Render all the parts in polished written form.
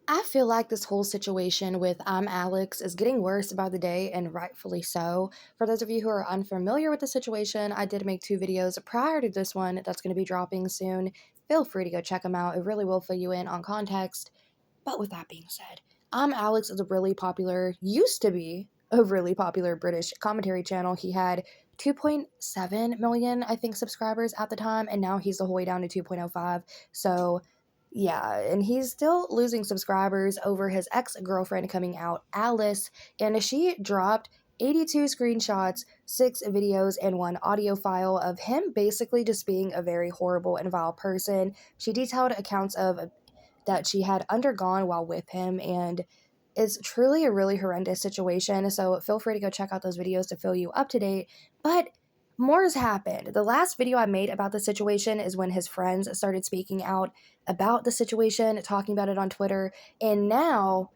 I feel like this whole situation with Alex is getting worse by the day, and rightfully so. For those of you who are unfamiliar with the situation, I did make two videos prior to this one that's going to be dropping soon. Feel free to go check them out. It really will fill you in on context. But with that being said, Alex is a really popular, used to be a really popular British commentary channel. He had 2.7 million, I think, subscribers at the time, and now he's the whole way down to 2.05. So, yeah, and he's still losing subscribers over his ex-girlfriend coming out, Alice, and she dropped 82 screenshots, 6 videos, and 1 audio file of him basically just being a very horrible and vile person. She detailed accounts of that she had undergone while with him, and it's truly a really horrendous situation. So feel free to go check out those videos to fill you up to date. But more has happened. The last video I made about the situation is when his friends started speaking out about the situation, talking about it on Twitter, and now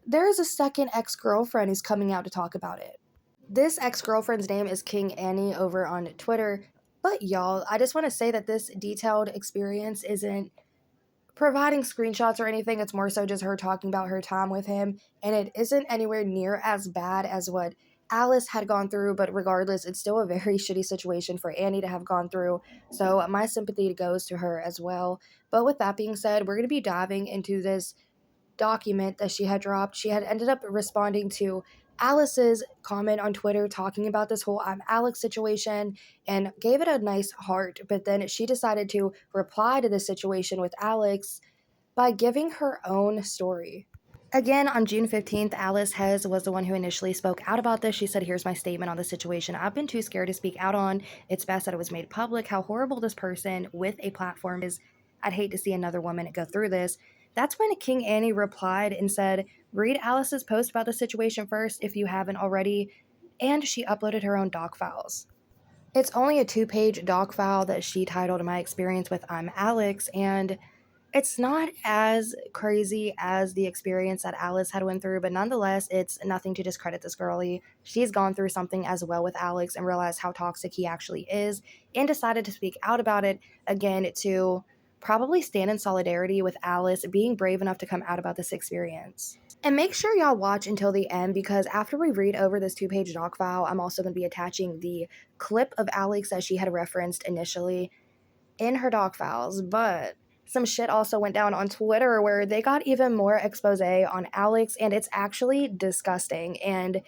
there's a second ex-girlfriend who's coming out to talk about it. This ex-girlfriend's name is King Annie over on Twitter. But y'all, I just want to say that this detailed experience isn't providing screenshots or anything. It's more so just her talking about her time with him, and it isn't anywhere near as bad as what Alice had gone through, but regardless, it's still a very shitty situation for Annie to have gone through. So my sympathy goes to her as well. But with that being said, we're going to be diving into this document that she had dropped. She had ended up responding to Alice's comment on Twitter talking about this whole Alex situation and gave it a nice heart, but then she decided to reply to the situation with Alex by giving her own story. Again, on June 15th, Alice Hez was the one who initially spoke out about this. She said, "Here's my statement on the situation I've been too scared to speak out on. It's best that it was made public how horrible this person with a platform is. I'd hate to see another woman go through this." That's when King Annie replied and said, "Read Alice's post about the situation first if you haven't already." And she uploaded her own doc files. It's only a 2-page doc file that she titled "My Experience with ImAllexx," and it's not as crazy as the experience that Alice had went through, but nonetheless, it's nothing to discredit this girlie. She's gone through something as well with Alex and realized how toxic he actually is and decided to speak out about it again to probably stand in solidarity with Alice being brave enough to come out about this experience. And make sure y'all watch until the end because after we read over this 2-page doc file, I'm also going to be attaching the clip of Alex that she had referenced initially in her doc files, but some shit also went down on Twitter where they got even more expose on Alex, and it's actually disgusting and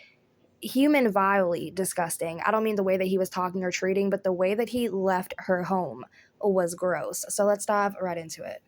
human vilely disgusting. I don't mean the way that he was talking or treating, but the way that he left her home was gross. So let's dive right into it.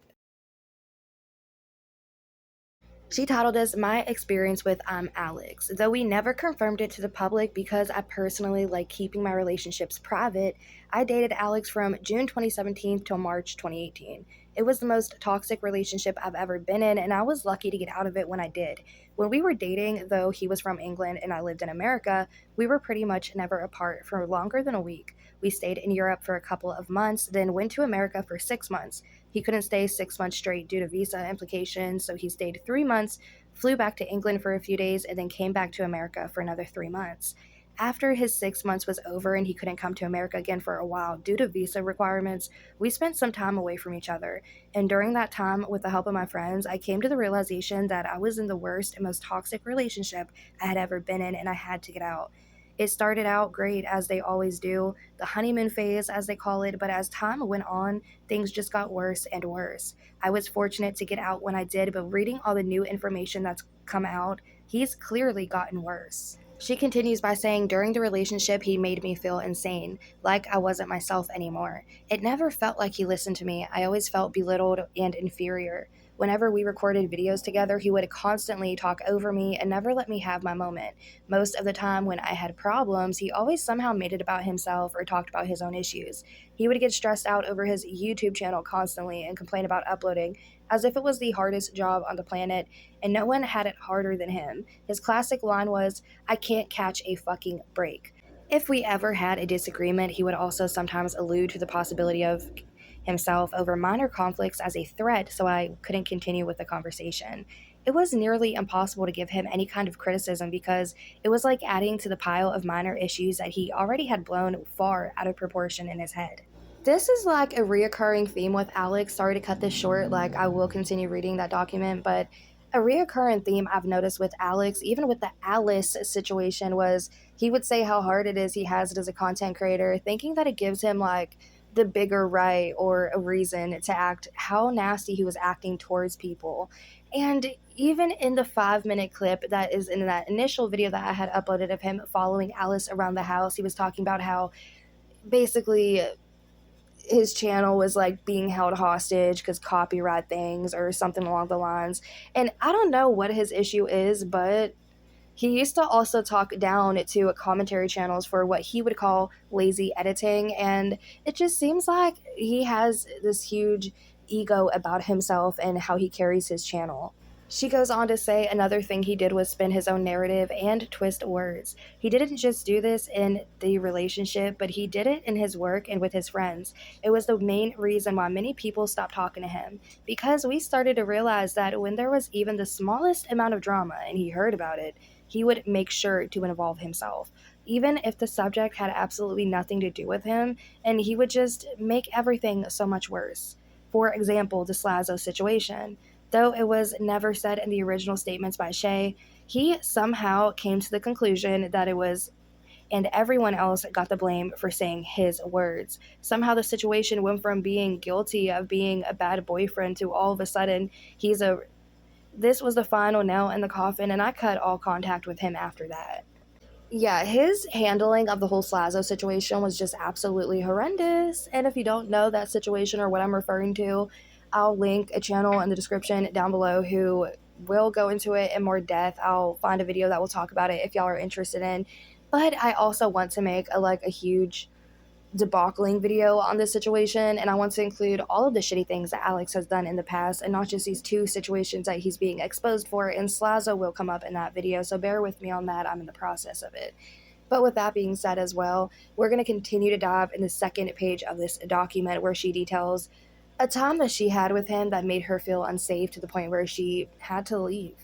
She titled us "My Experience with Alex." Though we never confirmed it to the public because I personally like keeping my relationships private, I dated Alex from June 2017 till March 2018. It was the most toxic relationship I've ever been in, and I was lucky to get out of it when I did. When we were dating, though he was from England and I lived in America, we were pretty much never apart for longer than a week. We stayed in Europe for a couple of months, then went to America for 6 months. He couldn't stay 6 months straight due to visa implications, so he stayed 3 months, flew back to England for a few days, and then came back to America for another 3 months. After his 6 months was over and he couldn't come to America again for a while due to visa requirements, we spent some time away from each other. And during that time, with the help of my friends, I came to the realization that I was in the worst and most toxic relationship I had ever been in, and I had to get out. It started out great, as they always do, the honeymoon phase, as they call it, but as time went on, things just got worse and worse. I was fortunate to get out when I did, but reading all the new information that's come out, he's clearly gotten worse. She continues by saying, "During the relationship, he made me feel insane, like I wasn't myself anymore. It never felt like he listened to me. I always felt belittled and inferior. Whenever we recorded videos together, he would constantly talk over me and never let me have my moment. Most of the time when I had problems, he always somehow made it about himself or talked about his own issues. He would get stressed out over his YouTube channel constantly and complain about uploading, as if it was the hardest job on the planet, and no one had it harder than him. His classic line was, 'I can't catch a fucking break.' If we ever had a disagreement, he would also sometimes allude to the possibility of himself over minor conflicts as a threat, so I couldn't continue with the conversation. It was nearly impossible to give him any kind of criticism because it was like adding to the pile of minor issues that he already had blown far out of proportion in his head." This is like a reoccurring theme with Alex. Sorry to cut this short, like I will continue reading that document, but A reoccurring theme I've noticed with Alex, even with the Alice situation, was he would say how hard it is he has it as a content creator, thinking that it gives him like the bigger right or a reason to act how nasty he was acting towards people. And even in the 5 minute clip that is in that initial video that I had uploaded of him following Alice around the house, he was talking about how basically his channel was like being held hostage because copyright things or something along the lines. And I don't know what his issue is, but he used to also talk down to commentary channels for what he would call lazy editing. And it just seems like he has this huge ego about himself and how he carries his channel. She goes on to say another thing he did was spin his own narrative and twist words. He didn't just do this in the relationship, but he did it in his work and with his friends. It was the main reason why many people stopped talking to him, because we started to realize that when there was even the smallest amount of drama and he heard about it, he would make sure to involve himself, even if the subject had absolutely nothing to do with him, and he would just make everything so much worse. For example, the Slazo situation. Though it was never said in the original statements by Shay, he somehow came to the conclusion that it was, and everyone else got the blame for saying his words. Somehow the situation went from being guilty of being a bad boyfriend to all of a sudden he's a. This was the final nail in the coffin, and I cut all contact with him after that. Yeah, his handling of the whole Slazo situation was just absolutely horrendous. And if you don't know that situation or what I'm referring to, I'll link a channel in the description down below who will go into it in more depth. I'll find a video that will talk about it if y'all are interested in. But I also want to make a huge debauchling video on this situation, and I want to include all of the shitty things that Alex has done in the past and not just these two situations that he's being exposed for. And Slazo will come up in that video, so bear with me on that. I'm in the process of it. But with that being said as well, we're going to continue to dive in the second page of this document where she details a time that she had with him that made her feel unsafe to the point where she had to leave.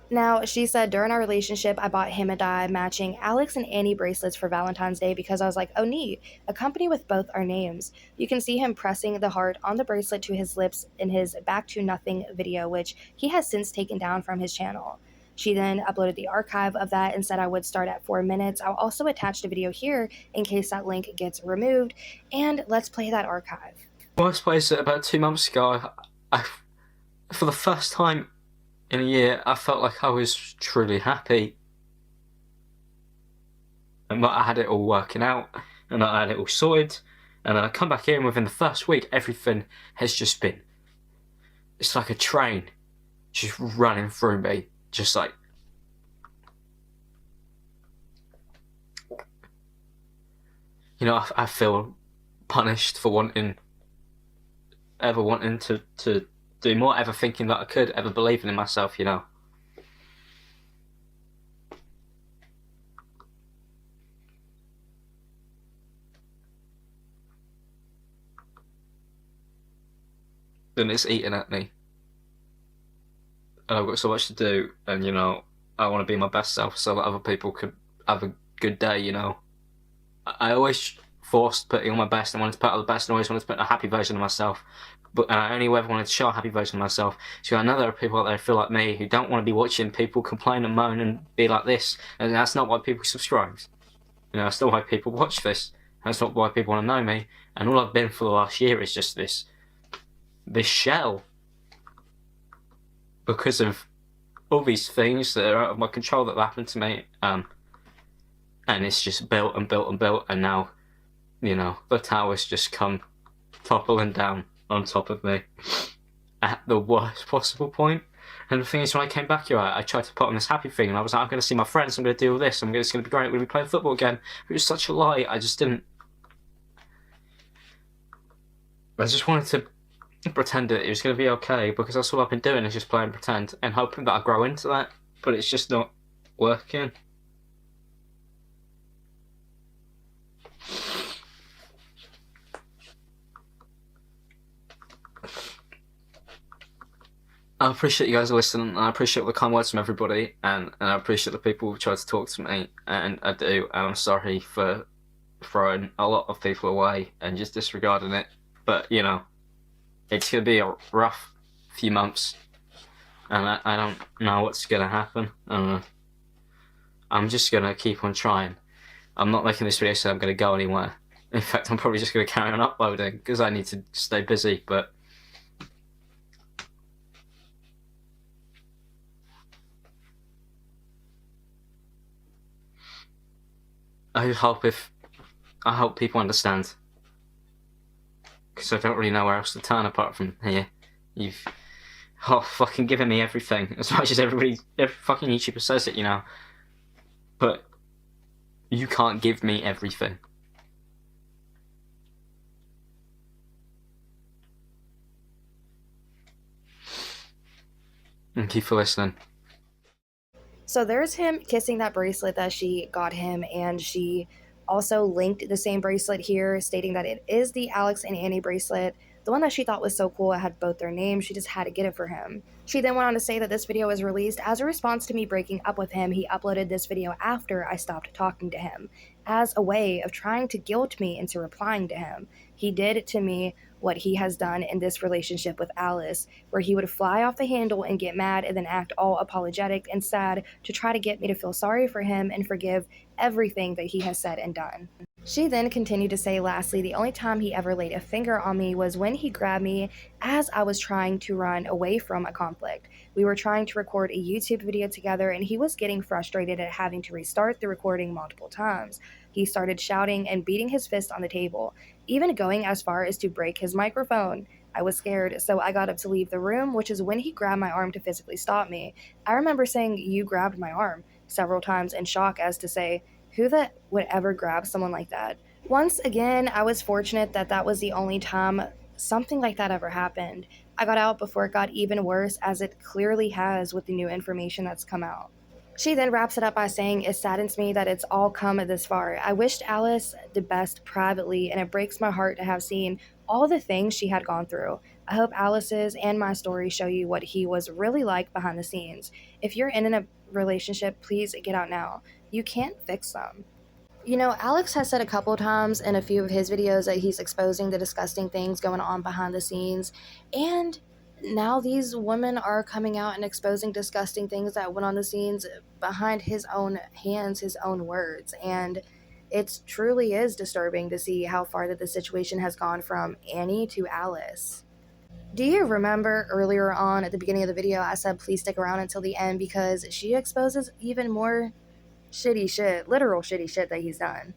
Now, she said, during our relationship, I bought him and I matching Alex and Annie bracelets for Valentine's Day because I was like, oh, neat, a company with both our names. You can see him pressing the heart on the bracelet to his lips in his Back to Nothing video, which he has since taken down from his channel. She then uploaded the archive of that and said I would start at 4 minutes. I'll also attach the video here in case that link gets removed. And let's play that archive. Worst place about 2 months ago, I, for the first time in a year, I felt like I was truly happy. And that I had it all working out, and that I had it all sorted. And then I come back here, and within the first week, everything has just been... It's like a train just running through me. Just like... You know, I feel punished for ever wanting to do more, ever thinking that I could, ever believing in myself, you know. And it's eating at me. And I've got so much to do, and you know, I want to be my best self so that other people could have a good day, you know. I always forced putting on my best and wanted to put out the best, and always wanted to put a happy version of myself. But I only ever wanted to show a happy version of myself. So I know there are people out there who feel like me who don't want to be watching people complain and moan and be like this. And that's not why people subscribe. You know, that's not why people watch this. That's not why people want to know me. And all I've been for the last year is just this shell. Because of all these things that are out of my control that happened to me. And it's just built and built and built. And now, you know, the tower's just come toppling down on top of me at the worst possible point. And the thing is, when I came back here, I tried to put on this happy thing, and I was like, I'm going to see my friends, I'm going to do all this, it's going to be great, we're going to be playing football again. It was such a lie. I just wanted to pretend that it was going to be okay, because that's all I've been doing, is just playing pretend and hoping that I grow into that, but it's just not working. I appreciate you guys listening, and I appreciate the kind words from everybody, and I appreciate the people who tried to talk to me, and I do, and I'm sorry for throwing a lot of people away and just disregarding it, but you know, it's going to be a rough few months, and I don't know what's gonna happen. I'm just gonna keep on trying. I'm not making this video so I'm gonna go anywhere. In fact, I'm probably just gonna carry on uploading because I need to stay busy. But I hope people understand, because I don't really know where else to turn apart from here. You've fucking given me everything, as much as every fucking YouTuber says it, but you can't give me everything. Thank you for listening. So there's him kissing that bracelet that she got him, and she also linked the same bracelet here, stating that it is the Alex and Annie bracelet. The one that she thought was so cool, it had both their names, she just had to get it for him. She then went on to say that this video was released as a response to me breaking up with him. He uploaded this video after I stopped talking to him, as a way of trying to guilt me into replying to him. He did to me what he has done in this relationship with Alice, where he would fly off the handle and get mad and then act all apologetic and sad to try to get me to feel sorry for him and forgive everything that he has said and done. She then continued to say, lastly, the only time he ever laid a finger on me was when he grabbed me as I was trying to run away from a conflict. We were trying to record a YouTube video together, and he was getting frustrated at having to restart the recording multiple times. He started shouting and beating his fist on the table, even going as far as to break his microphone. I was scared, so I got up to leave the room, which is when he grabbed my arm to physically stop me. I remember saying, "You grabbed my arm," several times in shock as to say, who that would ever grab someone like that? Once again, I was fortunate that that was the only time something like that ever happened. I got out before it got even worse, as it clearly has with the new information that's come out. She then wraps it up by saying, "It saddens me that it's all come this far. I wished Alice the best privately, and it breaks my heart to have seen all the things she had gone through. I hope Alice's and my story show you what he was really like behind the scenes. If you're in a relationship, please get out now. You can't fix them." Alex has said a couple times in a few of his videos that he's exposing the disgusting things going on behind the scenes. And now these women are coming out and exposing disgusting things that went on the scenes behind his own hands, his own words. And it truly is disturbing to see how far that the situation has gone from Annie to Alice. Do you remember earlier on at the beginning of the video, I said please stick around until the end because she exposes even more shitty shit, literal shitty shit that he's done.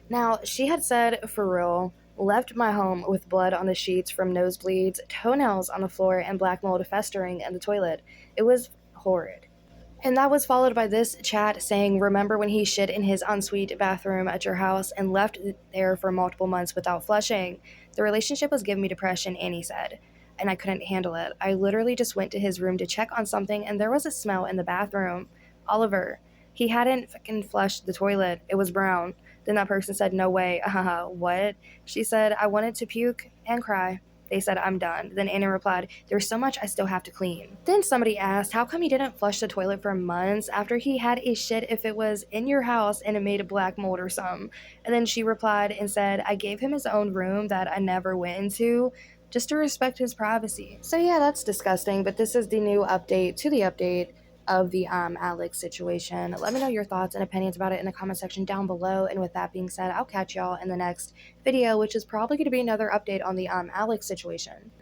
Now, she had said, for real, left my home with blood on the sheets from nosebleeds, toenails on the floor, and black mold festering in the toilet. It was horrid. And that was followed by this chat saying, "Remember when he shit in his ensuite bathroom at your house and left it there for multiple months without flushing? The relationship was giving me depression," Annie said, "and I couldn't handle it. I literally just went to his room to check on something, and there was a smell in the bathroom. Oliver, he hadn't fucking flushed the toilet. It was brown." Then that person said, "No way." What? She said, "I wanted to puke and cry." They said, "I'm done." Then Anna replied, "There's so much I still have to clean." Then somebody asked, "How come he didn't flush the toilet for months after he had a shit if it was in your house and it made a black mold or something?" And then she replied and said, "I gave him his own room that I never went into just to respect his privacy." So yeah, that's disgusting, but this is the new update to the update of the ImAllexx situation. Let me know your thoughts and opinions about it in the comment section down below. And with that being said, I'll catch y'all in the next video, which is probably going to be another update on the ImAllexx situation.